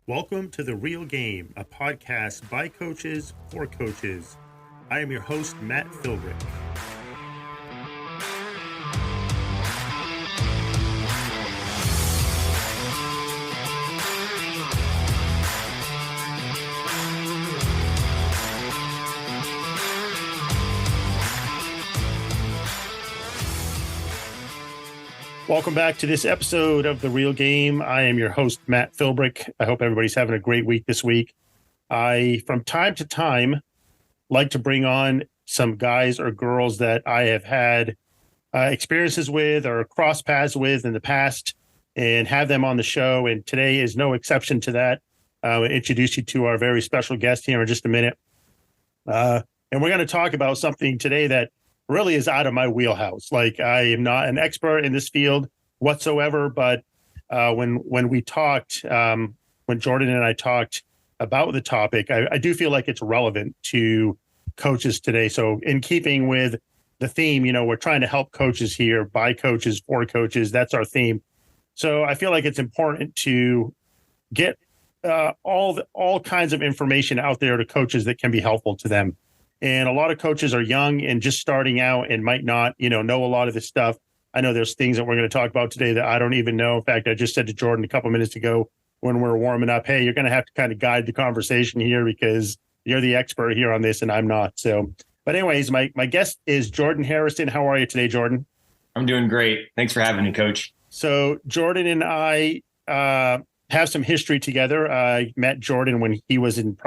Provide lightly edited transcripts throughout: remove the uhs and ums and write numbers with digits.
Welcome to The Real Game, a podcast by coaches for coaches. I am your host, Matt Philbrick. Welcome back to this episode of The Real Game. I am your host, Matt Philbrick. I hope everybody's having a great week this week. I, from time to time, like to bring on some guys or girls that I have had experiences with or cross paths with in the past and have them on the show. And today is no exception to that. I'll introduce you to our very special guest here in just a minute. And we're going to talk about something today that really is out of my wheelhouse. Like, I am not an expert in this field whatsoever, but when we talked, when Jordan and I talked about the topic, I do feel like it's relevant to coaches today. So in keeping with the theme, we're trying to help coaches here, by coaches, for coaches. That's our theme. So I feel like it's important to get all kinds of information out there to coaches that can be helpful to them. And a lot of coaches are young and just starting out and might not, know a lot of this stuff. I know there's things that we're going to talk about today that I don't even know. In fact, I just said to Jordan a couple minutes ago when we were warming up, hey, you're going to have to kind of guide the conversation here because you're the expert here on this and I'm not. So, but anyways, my guest is Jordan Harrison. How are you today, Jordan? I'm doing great. Thanks for having me, Coach. So Jordan and I have some history together. I met Jordan when he was in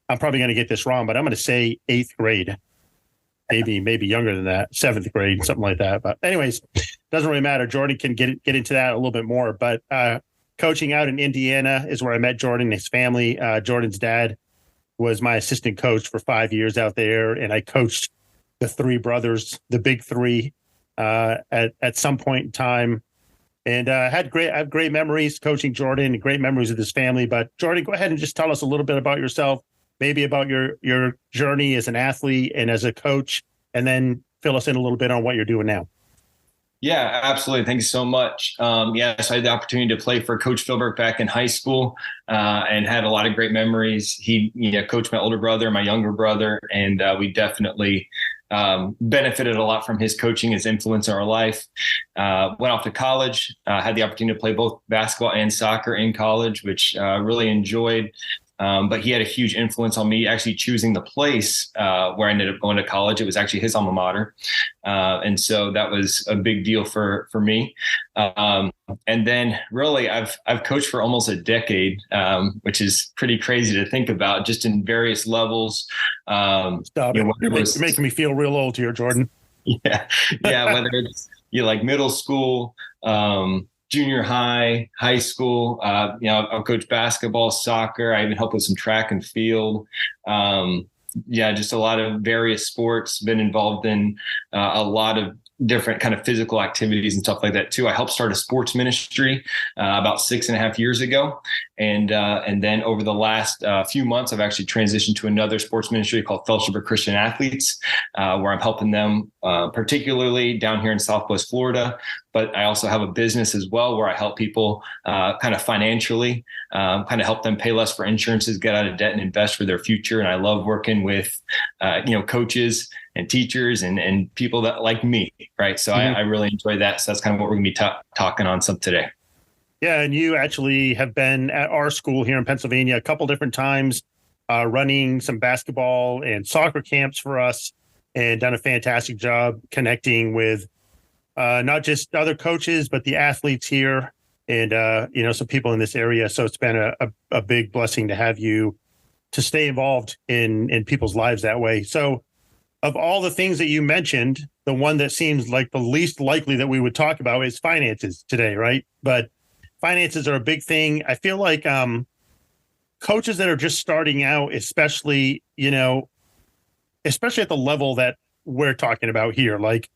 I'm probably going to get this wrong, but I'm going to say 8th grade, maybe younger than that, 7th grade, something like that. But anyways, doesn't really matter. Jordan can get into that a little bit more. But coaching out in Indiana is where I met Jordan and his family. Jordan's dad was my assistant coach for 5 years out there, and I coached the three brothers, the big three, at some point in time. And I have great memories coaching Jordan and great memories of his family. But Jordan, go ahead and just tell us a little bit about yourself. Maybe about your journey as an athlete and as a coach, and then fill us in a little bit on what you're doing now. Yeah, absolutely. Thank you so much. Yes, I had the opportunity to play for Coach Philbrick back in high school and had a lot of great memories. He coached my older brother, my younger brother, and we definitely benefited a lot from his coaching, his influence in our life. Went off to college, had the opportunity to play both basketball and soccer in college, which really enjoyed. But he had a huge influence on me actually choosing the place where I ended up going to college. It was actually his alma mater. And so that was a big deal for me. And then really I've coached for almost a decade, which is pretty crazy to think about, just in various levels. Stop it. You're making me feel real old here, Jordan. Yeah. Whether it's like middle school, junior high, high school, I'll coach basketball, soccer. I even help with some track and field. Just a lot of various sports, been involved in a lot of different kind of physical activities and stuff like that too. I helped start a sports ministry about 6.5 years ago. And then over the last few months, I've actually transitioned to another sports ministry called Fellowship of Christian Athletes, where I'm helping them particularly down here in Southwest Florida. But I also have a business as well where I help people kind of financially, kind of help them pay less for insurances, get out of debt and invest for their future. And I love working with, coaches and teachers and people that like me. Right. So I really enjoy that. So that's kind of what we're going to be talking on some today. Yeah. And you actually have been at our school here in Pennsylvania a couple different times, running some basketball and soccer camps for us, and done a fantastic job connecting with not just other coaches, but the athletes here and, some people in this area. So it's been a big blessing to have you to stay involved in people's lives that way. So of all the things that you mentioned, the one that seems like the least likely that we would talk about is finances today, right? But finances are a big thing. I feel like coaches that are just starting out, especially at the level that we're talking about here, like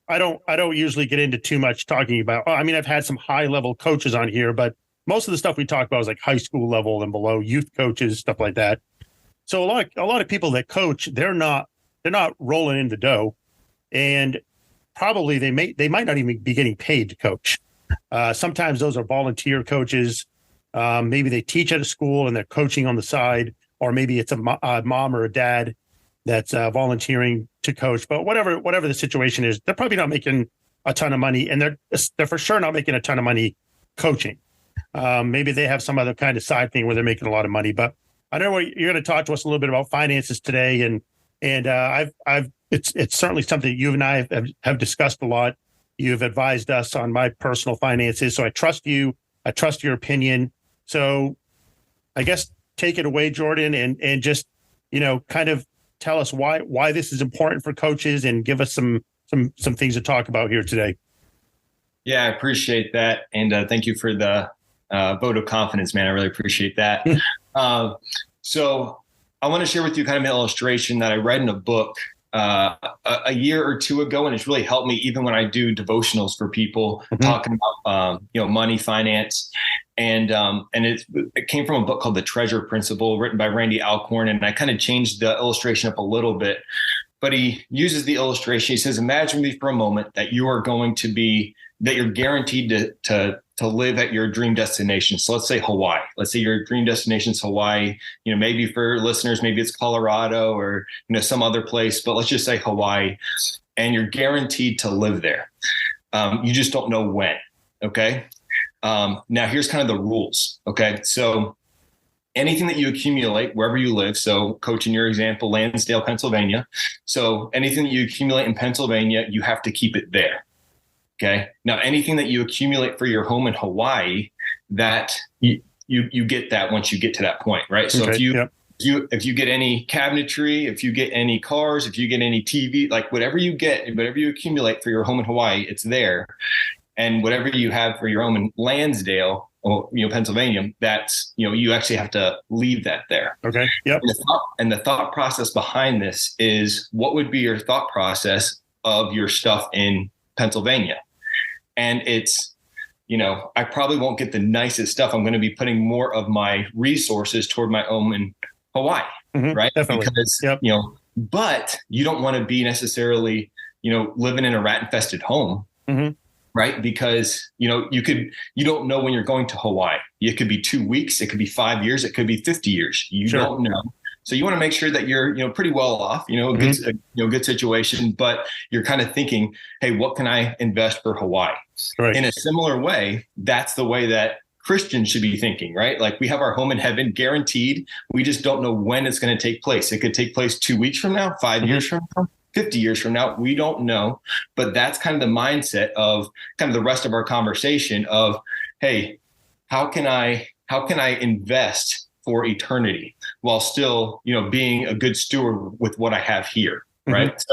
I don't usually get into too much talking about, I've had some high level coaches on here, but most of the stuff we talk about is like high school level and below, youth coaches, stuff like that. So a lot of people that coach, they're not rolling in the dough, and probably they might not even be getting paid to coach. Sometimes those are volunteer coaches Maybe they teach at a school and they're coaching on the side, or maybe it's a mom or a dad that's volunteering to coach. But whatever the situation is, they're probably not making a ton of money, and they're for sure not making a ton of money coaching. Maybe they have some other kind of side thing where they're making a lot of money. But I know you're going to talk to us a little bit about finances today, and it's certainly something you and I have discussed a lot. You've advised us on my personal finances, so I trust you. I trust your opinion. So I guess take it away, Jordan, and just, kind of tell us why this is important for coaches, and give us some things to talk about here today. Yeah, I appreciate that. And thank you for the vote of confidence, man. I really appreciate that. So I want to share with you kind of an illustration that I read in a book a year or two ago, and it's really helped me even when I do devotionals for people talking about money, finance, and it came from a book called The Treasure Principle, written by Randy Alcorn, and I kind of changed the illustration up a little bit. But he uses the illustration. He says, imagine me for a moment that you're guaranteed to live at your dream destination. So let's say Hawaii. Let's say your dream destination is Hawaii. Maybe for listeners, maybe it's Colorado or some other place, but let's just say Hawaii, and you're guaranteed to live there. You just don't know when. Okay. Now here's kind of the rules. Okay. So anything that you accumulate wherever you live. So coach, in your example, Lansdale, Pennsylvania. So anything that you accumulate in Pennsylvania, you have to keep it there. Okay. Now, anything that you accumulate for your home in Hawaii, that you get that once you get to that point, right? So okay, if you get any cabinetry, if you get any cars, if you get any TV, like whatever you accumulate for your home in Hawaii, it's there. And whatever you have for your home in Lansdale, or Pennsylvania, that's you actually have to leave that there. Okay. Yep. And the thought process behind this is, what would be your thought process of your stuff in Pennsylvania? And it's, I probably won't get the nicest stuff. I'm going to be putting more of my resources toward my home in Hawaii, right? Definitely. Because, but you don't want to be necessarily, living in a rat infested home, right? Because, you don't know when you're going to Hawaii. It could be 2 weeks. It could be 5 years. It could be 50 years. You don't know. So you want to make sure that you're, pretty well off, a good situation, but you're kind of thinking, hey, what can I invest for Hawaii? Right. In a similar way, that's the way that Christians should be thinking, right? Like, we have our home in heaven guaranteed. We just don't know when it's going to take place. It could take place 2 weeks from now, 5 years from now, 50 years from now. We don't know. But that's kind of the mindset of kind of the rest of our conversation of, hey, how can I invest for eternity while still, being a good steward with what I have here, right? So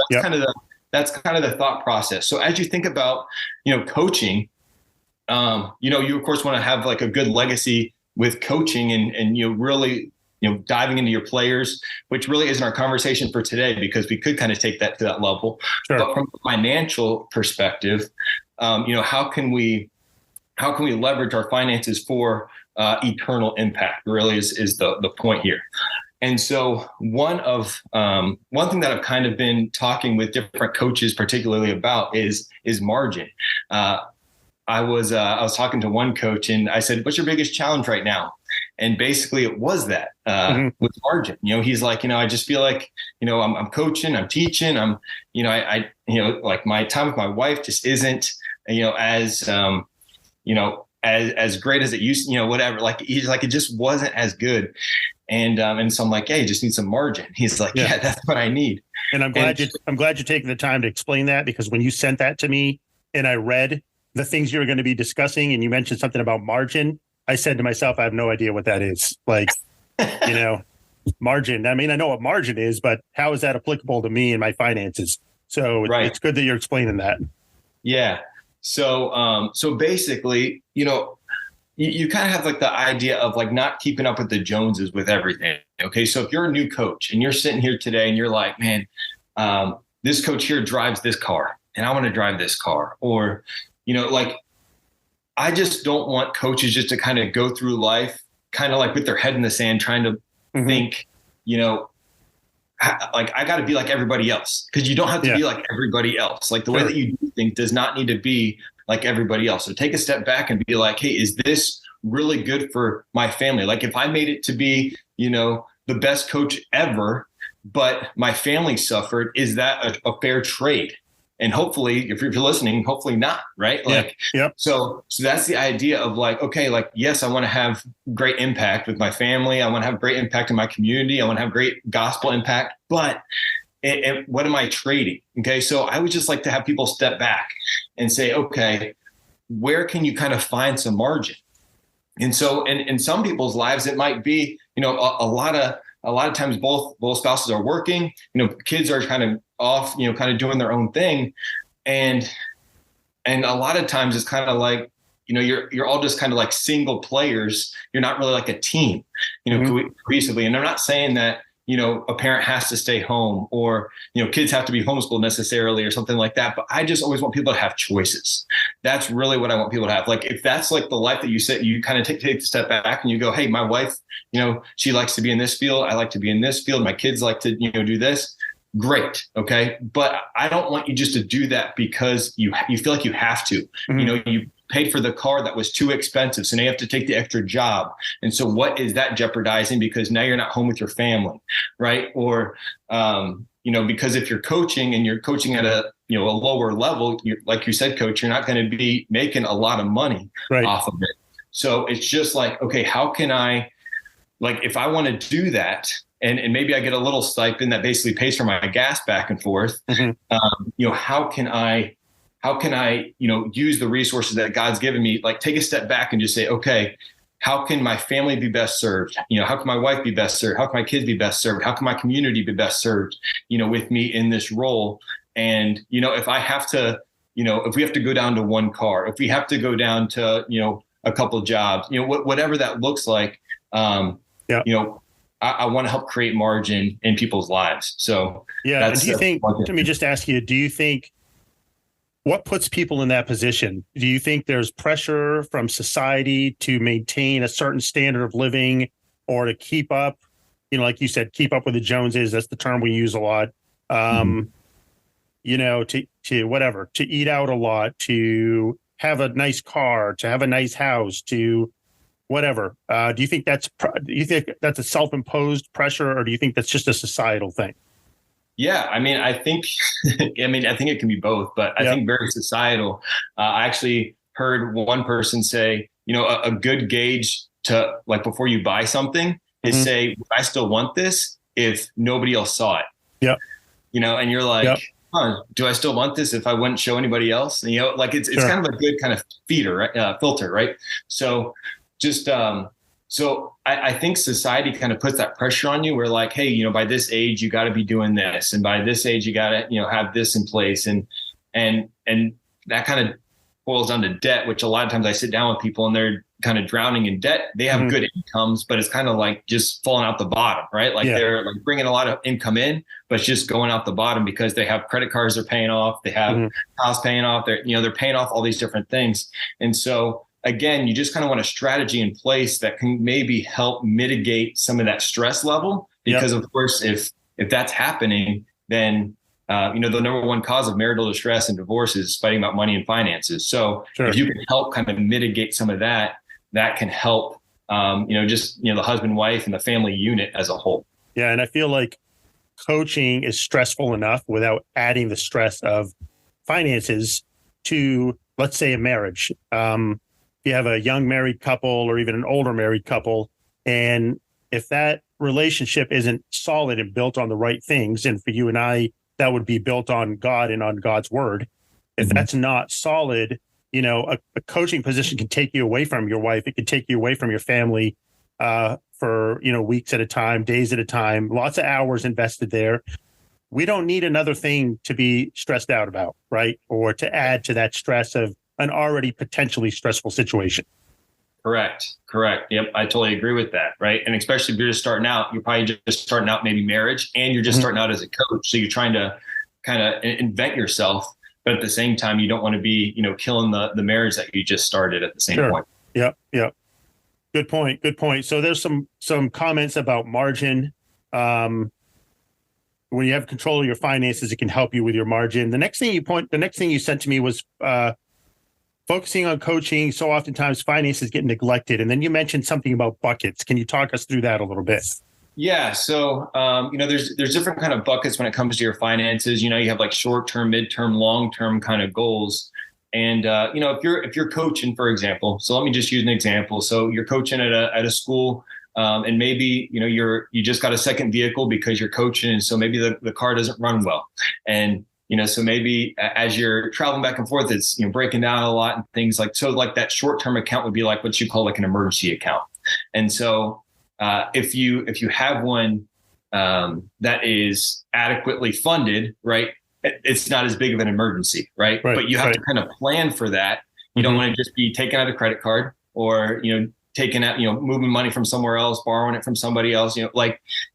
that's kind of the thought process. So as you think about, coaching, you of course want to have like a good legacy with coaching, and really, diving into your players, which really isn't our conversation for today, because we could kind of take that to that level. Sure. But from a financial perspective, how can we leverage our finances for eternal impact, really is the point here. And so one thing that I've kind of been talking with different coaches particularly about is margin. I was talking to one coach, and I said, what's your biggest challenge right now? And basically it was that with margin. He's like, I just feel like, I'm coaching, I'm teaching, I like my time with my wife just isn't, as great as it used, whatever. Like, he's like, it just wasn't as good. And so I'm like, hey, you just need some margin. He's like, yeah, that's what I need. And I'm glad you're taking the time to explain that, because when you sent that to me and I read the things you were going to be discussing and you mentioned something about margin, I said to myself, I have no idea what that is. Like, margin. I mean, I know what margin is, but how is that applicable to me and my finances? So it's good that you're explaining that. Yeah. So basically, you kind of have like the idea of like not keeping up with the Joneses with everything. Okay. So if you're a new coach and you're sitting here today and you're like, man, this coach here drives this car and I want to drive this car, or, like, I just don't want coaches just to kind of go through life kind of like with their head in the sand, trying to think, like, I got to be like everybody else, because you don't have to be like everybody else. Like, the way that you do things does not need to be like everybody else. So take a step back and be like, hey, is this really good for my family? Like if I made it to be, the best coach ever, but my family suffered, is that a fair trade? And hopefully, if you're listening, hopefully not, right? Like, yep. So that's the idea of like, okay, like, yes, I want to have great impact with my family. I want to have great impact in my community. I want to have great gospel impact, but and what am I trading? Okay. So I would just like to have people step back and say, okay, where can you kind of find some margin? And so in some people's lives, it might be, a lot of times both spouses are working, kids are kind of off, kind of doing their own thing. And a lot of times it's kind of like, you're all just kind of like single players. You're not really like a team, cohesively. And I'm not saying that, a parent has to stay home or, kids have to be homeschooled necessarily or something like that. But I just always want people to have choices. That's really what I want people to have. Like, if that's like the life that you said, you kind of take a step back and you go, hey, my wife, she likes to be in this field. I like to be in this field. My kids like to, do this. Great. Okay. But I don't want you just to do that because you feel like you have to, you paid for the car that was too expensive. So now you have to take the extra job. And so what is that jeopardizing? Because now you're not home with your family. Right. Or, because if you're coaching and you're coaching at a lower level, like you said, coach, you're not going to be making a lot of money off of it. So it's just like, okay, how can I, like, if I want to do that, and maybe I get a little stipend that basically pays for my gas back and forth. How can I, use the resources that God's given me, like take a step back and just say, okay, how can my family be best served? How can my wife be best served? How can my kids be best served? How can my community be best served, with me in this role? And, if I have to, if we have to go down to one car, if we have to go down to, a couple of jobs, whatever that looks like, I want to help create margin in people's lives. So do you think, let me just ask you, do you think what puts people in that position? Do you think there's pressure from society to maintain a certain standard of living or to keep up, like you said, keep up with the Joneses? That's the term we use a lot. To whatever, to eat out a lot, to have a nice car, to have a nice house, to whatever. Do you think that's a self-imposed pressure, or do you think that's just a societal thing? Yeah, I think it can be both, but I think very societal. I actually heard one person say, a good gauge to, like, before you buy something is say, I still want this if nobody else saw it. Yeah. And you're like, do I still want this if I wouldn't show anybody else? And, it's kind of a good kind of filter, right? So just, so I think society kind of puts that pressure on you. We're like, hey, by this age, you got to be doing this. And by this age, you got to, have this in place. And that kind of boils down to debt, which a lot of times I sit down with people and they're kind of drowning in debt. They have good incomes, but it's kind of like just falling out the bottom, right? Like they're like bringing a lot of income in, but it's just going out the bottom because they have credit cards they're paying off. They have house paying off. They're paying off all these different things. And so, again, you just kind of want a strategy in place that can maybe help mitigate some of that stress level. Because of course, if that's happening, then, the number one cause of marital distress and divorce is fighting about money and finances. So if you can help kind of mitigate some of that, that can help, the husband, wife, and the family unit as a whole. Yeah. And I feel like coaching is stressful enough without adding the stress of finances to, let's say, a marriage. You have a young married couple or even an older married couple, and if that relationship isn't solid and built on the right things, and for you and I, that would be built on God and on God's word. If that's not solid, a coaching position can take you away from your wife. It can take you away from your family for, weeks at a time, days at a time, lots of hours invested there. We don't need another thing to be stressed out about, right? Or to add to that stress of an already potentially stressful situation. Correct. Yep. I totally agree with that. Right. And especially if you're just starting out, you're probably just starting out, maybe marriage, and you're just starting out as a coach. So you're trying to kind of invent yourself, but at the same time, you don't want to be, killing the marriage that you just started at the same point. Yep. Good point. So there's some comments about margin. When you have control of your finances, it can help you with your margin. The next thing you sent to me was, focusing on coaching, so oftentimes finances get neglected. And then you mentioned something about buckets. Can you talk us through that a little bit? Yeah. So, there's different kind of buckets when it comes to your finances. You have like short-term, mid-term, long-term kind of goals. And, if you're coaching, for example, so let me just use an example. So you're coaching at a school, and maybe, you just got a second vehicle because you're coaching. And so maybe the car doesn't run well. And, so maybe as you're traveling back and forth, it's, breaking down a lot and things like, so like that short-term account would be like what you call like an emergency account. And so if you have one that is adequately funded, right, it's not as big of an emergency, right? But you have to kind of plan for that. You don't want to just be taking out a credit card or, taking out, moving money from somewhere else, borrowing it from somebody else,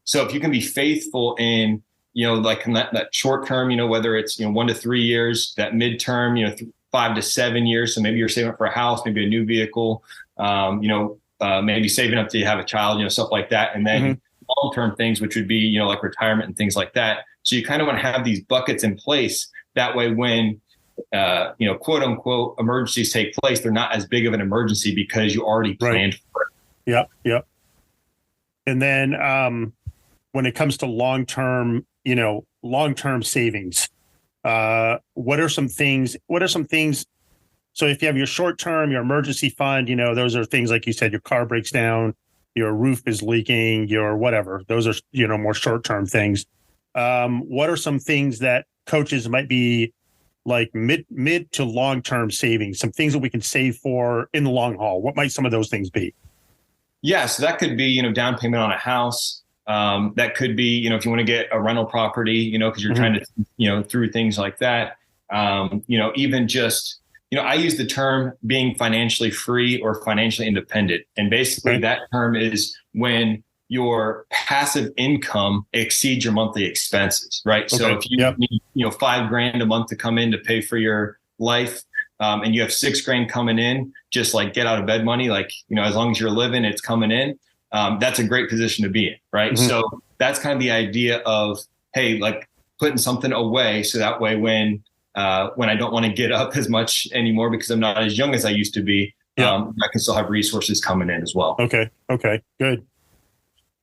so if you can be faithful in, like in that short term, whether it's, 1 to 3 years, that midterm, 5 to 7 years. So maybe you're saving up for a house, maybe a new vehicle, maybe saving up to have a child, stuff like that. And then long-term things, which would be, like retirement and things like that. So you kind of want to have these buckets in place. That way, when, quote unquote, emergencies take place, they're not as big of an emergency because you already planned for it. Yep. Yep. And then when it comes to long-term savings, what are some things? So if you have your short-term, your emergency fund, those are things like you said, your car breaks down, your roof is leaking, your whatever. Those are, more short-term things. What are some things that coaches might be like mid to long-term savings, some things that we can save for in the long haul? What might some of those things be? Yeah, so that could be, down payment on a house. That could be, if you want to get a rental property, because you're trying to, through things like that. Even just, I use the term being financially free or financially independent. And basically that term is when your passive income exceeds your monthly expenses, right? Okay. So if you need, $5,000 a month to come in to pay for your life, and you have $6,000 coming in, just like get out of bed money, like, as long as you're living, it's coming in. That's a great position to be in, right? So that's kind of the idea of, hey, like putting something away. So that way, when I don't want to get up as much anymore because I'm not as young as I used to be, I can still have resources coming in as well. Okay. Good.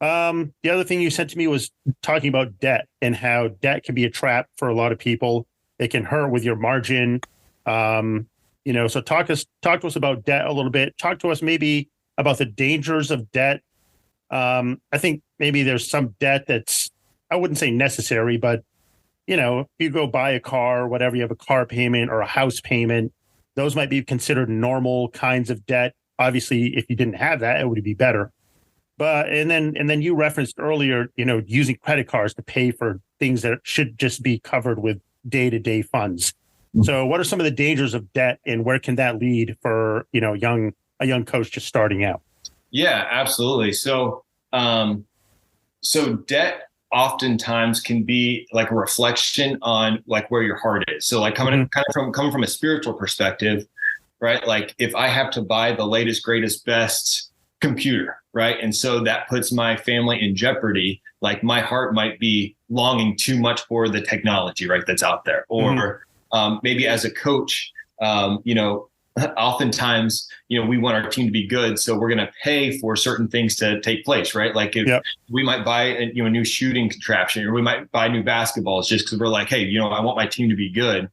The other thing you said to me was talking about debt and how debt can be a trap for a lot of people. It can hurt with your margin. So talk to us about debt a little bit. Talk to us maybe about the dangers of debt. I think maybe there's some debt that's, I wouldn't say necessary, but if you go buy a car or whatever, you have a car payment or a house payment, those might be considered normal kinds of debt. Obviously, if you didn't have that, it would be better. But and then you referenced earlier, using credit cards to pay for things that should just be covered with day-to-day funds. So what are some of the dangers of debt and where can that lead for, a young coach just starting out? Yeah, absolutely. So debt oftentimes can be like a reflection on like where your heart is. So like coming from a spiritual perspective, right? Like if I have to buy the latest, greatest, best computer, right? And so that puts my family in jeopardy. Like my heart might be longing too much for the technology, right? That's out there. Or maybe as a coach, oftentimes, we want our team to be good. So we're going to pay for certain things to take place, right? Like if we might buy a new shooting contraption, or we might buy new basketballs just because we're like, hey, I want my team to be good.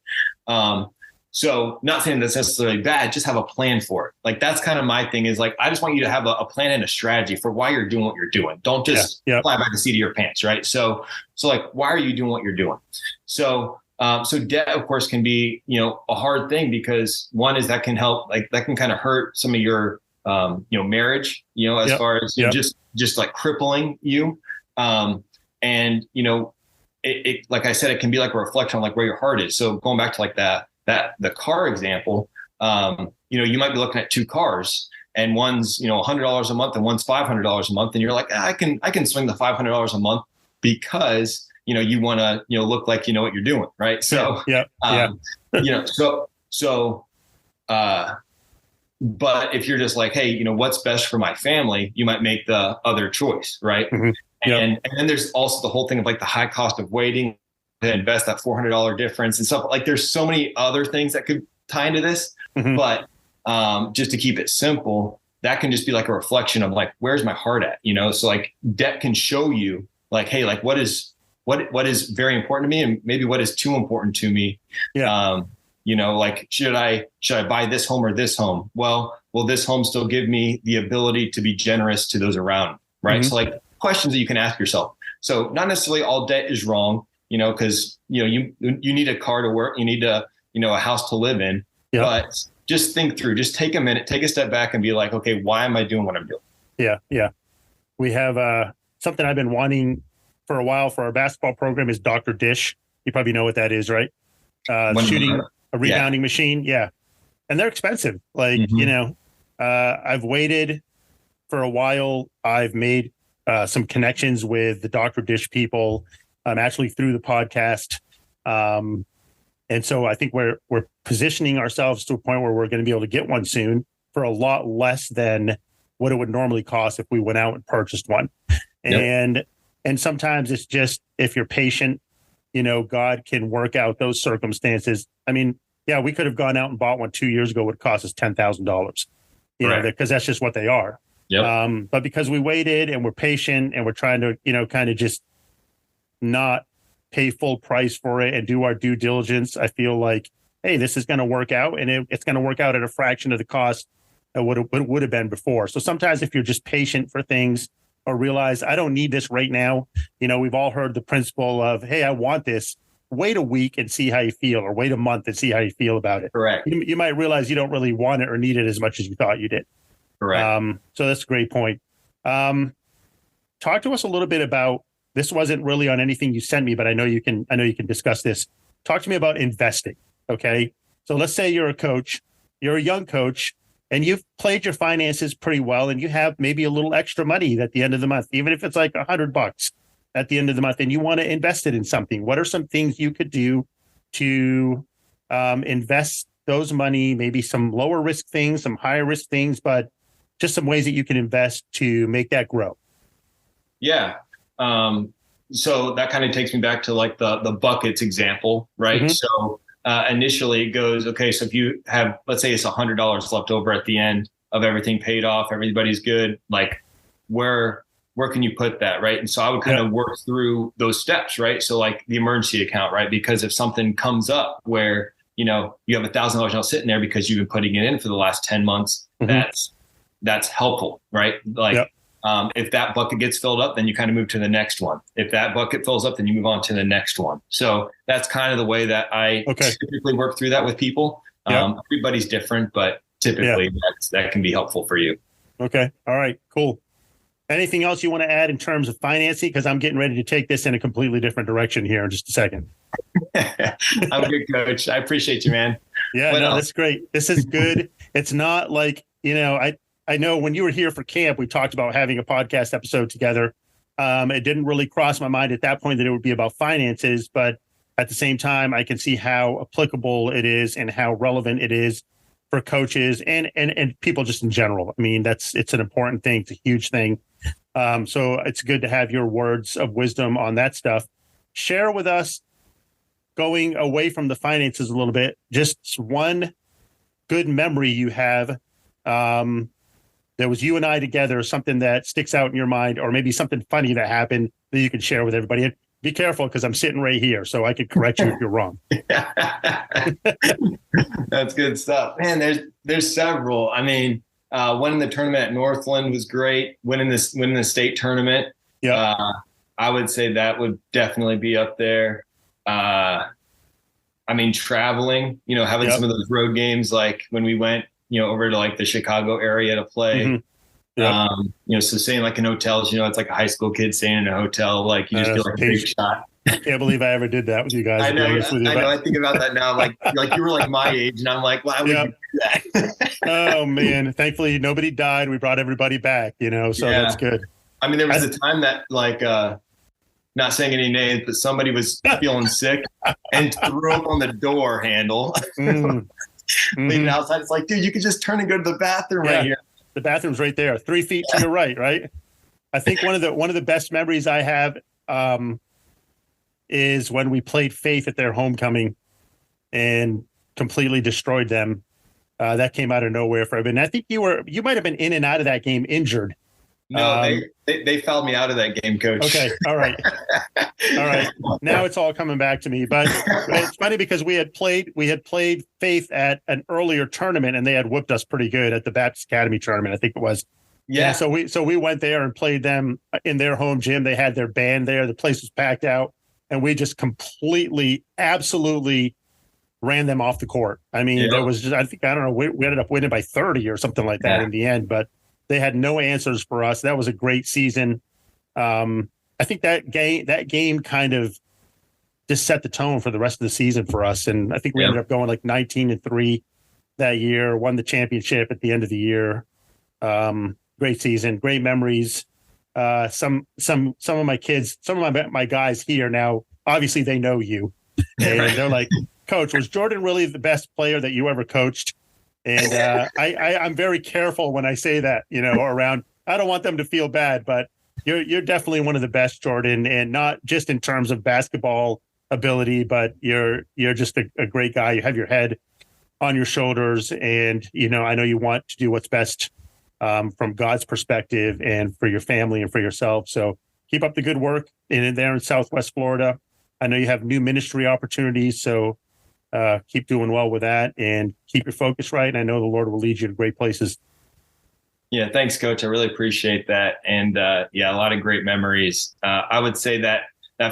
So not saying that's necessarily bad, just have a plan for it. Like that's kind of my thing is like, I just want you to have a plan and a strategy for why you're doing what you're doing. Don't just fly by the seat of your pants, right? So like, why are you doing what you're doing? So debt, of course, can be, a hard thing because one is that can help, like that can kind of hurt some of your, marriage, as far as just like crippling you. And, it like I said, it can be like a reflection on like where your heart is. So going back to like the car example, you might be looking at two cars and one's, $100 a month and one's $500 a month. And you're like, I can swing the $500 a month because, you want to, look like you know what you're doing, right? So, but if you're just like, hey, what's best for my family, you might make the other choice, right? And then there's also the whole thing of like the high cost of waiting to invest that $400 difference and stuff. Like there's so many other things that could tie into this, but just to keep it simple, that can just be like a reflection of like, where's my heart at? So like debt can show you like, hey, like what is very important to me and maybe what is too important to me. Yeah. Like, should I buy this home or this home? Well, will this home still give me the ability to be generous to those around? Right. So like questions that you can ask yourself. So not necessarily all debt is wrong, because, you need a car to work, you need a house to live in, but just think through, just take a minute, take a step back and be like, okay, why am I doing what I'm doing? Yeah. Yeah. We have something I've been wanting for a while for our basketball program is Dr. Dish. You probably know what that is, right? Shooting a rebounding machine. Yeah. And they're expensive. Like, I've waited for a while. I've made some connections with the Dr. Dish people, actually through the podcast. And so I think we're positioning ourselves to a point where we're going to be able to get one soon for a lot less than what it would normally cost if we went out and purchased one. Yep. And sometimes it's just, if you're patient, God can work out those circumstances. I mean, yeah, we could have gone out and bought one 2 years ago. It would cost us $10,000, because that's just what they are. Yep. But because we waited and we're patient and we're trying to, kind of just not pay full price for it and do our due diligence, I feel like, hey, this is going to work out, and it's going to work out at a fraction of the cost of what it would have been before. So sometimes if you're just patient for things or realize I don't need this right now, we've all heard the principle of, hey, I want this. Wait a week and see how you feel, or wait a month and see how you feel about it. Correct. You might realize you don't really want it or need it as much as you thought you did. Correct. So that's a great point. Talk to us a little bit about, this wasn't really on anything you sent me, but I know you can discuss this. Talk to me about investing. Okay. So let's say you're a coach, you're a young coach, and you've played your finances pretty well, and you have maybe a little extra money at the end of the month, even if it's like $100 at the end of the month, and you want to invest it in something. What are some things you could do to invest those money, maybe some lower risk things, some higher risk things, but just some ways that you can invest to make that grow? Yeah. So that kind of takes me back to like the buckets example, right? Mm-hmm. So initially it goes, okay, so if you have, let's say it's $100 left over at the end of everything paid off, everybody's good. Like where can you put that? Right. And so I would kind of work through those steps, right? So like the emergency account, right? Because if something comes up where, you have $1,000 now sitting there because you've been putting it in for the last 10 months, that's helpful, right? Like, if that bucket gets filled up, then you kind of move to the next one. If that bucket fills up, then you move on to the next one. So that's kind of the way that I typically work through that with people. Everybody's different, but typically that can be helpful for you. Okay. All right, cool. Anything else you want to add in terms of financing? Because I'm getting ready to take this in a completely different direction here in just a second. I'm a good coach. I appreciate you, man. Yeah, that's great. This is good. It's not like, I know when you were here for camp, we talked about having a podcast episode together. It didn't really cross my mind at that point that it would be about finances, but at the same time, I can see how applicable it is and how relevant it is for coaches and people just in general. I mean, it's an important thing. It's a huge thing. So it's good to have your words of wisdom on that stuff. Share with us, going away from the finances a little bit, just one good memory you have. There was you and I together, something that sticks out in your mind, or maybe something funny that happened that you can share with everybody. And be careful, because I'm sitting right here, so I can correct you if you're wrong. That's good stuff, man. There's several. I mean, winning the tournament at Northland was great. Winning the state tournament, I would say that would definitely be up there. I mean, traveling, having some of those road games, like when we went, over to like the Chicago area to play. So staying like in hotels, it's like a high school kid staying in a hotel, like you just feel like a big shot. I can't believe I ever did that with you guys. I know. I think about that now. Like you were like my age, and I'm like, why would you do that? Oh man! Thankfully, nobody died. We brought everybody back. So that's good. I mean, there was a time that like, not saying any names, but somebody was feeling sick and threw up on the door handle. Leaving outside. It's like, dude, you could just turn and go to the bathroom right here. The bathroom's right there, 3 feet to your right. I think one of the best memories I have is when we played Faith at their homecoming and completely destroyed them. That came out of nowhere for everybody. And I think you might have been in and out of that game injured. No, they fouled me out of that game, Coach. Okay. All right. Now it's all coming back to me. But it's funny because we had played Faith at an earlier tournament, and they had whooped us pretty good at the Baptist Academy tournament, I think it was. Yeah. And so we went there and played them in their home gym. They had their band there. The place was packed out, and we just completely, absolutely ran them off the court. I mean, there was just, I don't know, we ended up winning by 30 or something like that in the end, but they had no answers for us. That was a great season. I think that game kind of just set the tone for the rest of the season for us. And I think we ended up going like 19-3 that year, won the championship at the end of the year. Great season, great memories. Some of my kids, some of my guys here now, obviously they know you, and they're like, Coach, was Jordan really the best player that you ever coached? And I'm very careful when I say that, around. I don't want them to feel bad, but you're definitely one of the best, Jordan, and not just in terms of basketball ability, but you're just a great guy. You have your head on your shoulders, and I know you want to do what's best from God's perspective and for your family and for yourself. So keep up the good work there in Southwest Florida. I know you have new ministry opportunities, so keep doing well with that and keep your focus right. And I know the Lord will lead you to great places. Yeah, thanks, Coach. I really appreciate that. And a lot of great memories. I would say that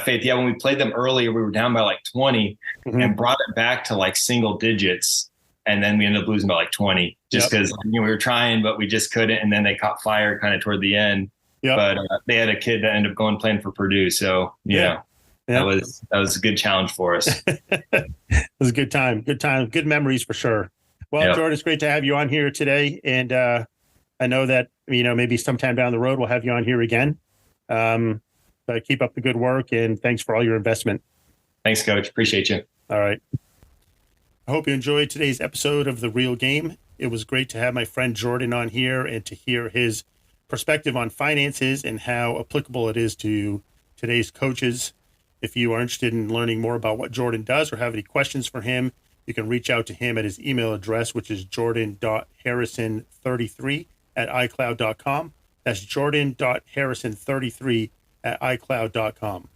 Faith, when we played them earlier, we were down by like 20 and brought it back to like single digits. And then we ended up losing by like 20 just because we were trying, but we just couldn't. And then they caught fire kind of toward the end. But they had a kid that ended up playing for Purdue. So, that was a good challenge for us. It was a good time. Good memories for sure. Well, Jordan, it's great to have you on here today. And I know that, maybe sometime down the road, we'll have you on here again. But keep up the good work, and thanks for all your investment. Thanks, Coach. Appreciate you. All right. I hope you enjoyed today's episode of The Real Game. It was great to have my friend Jordan on here and to hear his perspective on finances and how applicable it is to today's coaches. If you are interested in learning more about what Jordan does or have any questions for him, you can reach out to him at his email address, which is jordan.harrison33@icloud.com. That's jordan.harrison33@icloud.com.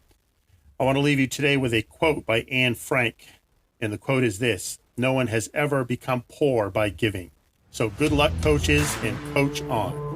I want to leave you today with a quote by Anne Frank. And the quote is this: "No one has ever become poor by giving. So good luck, coaches, and coach on."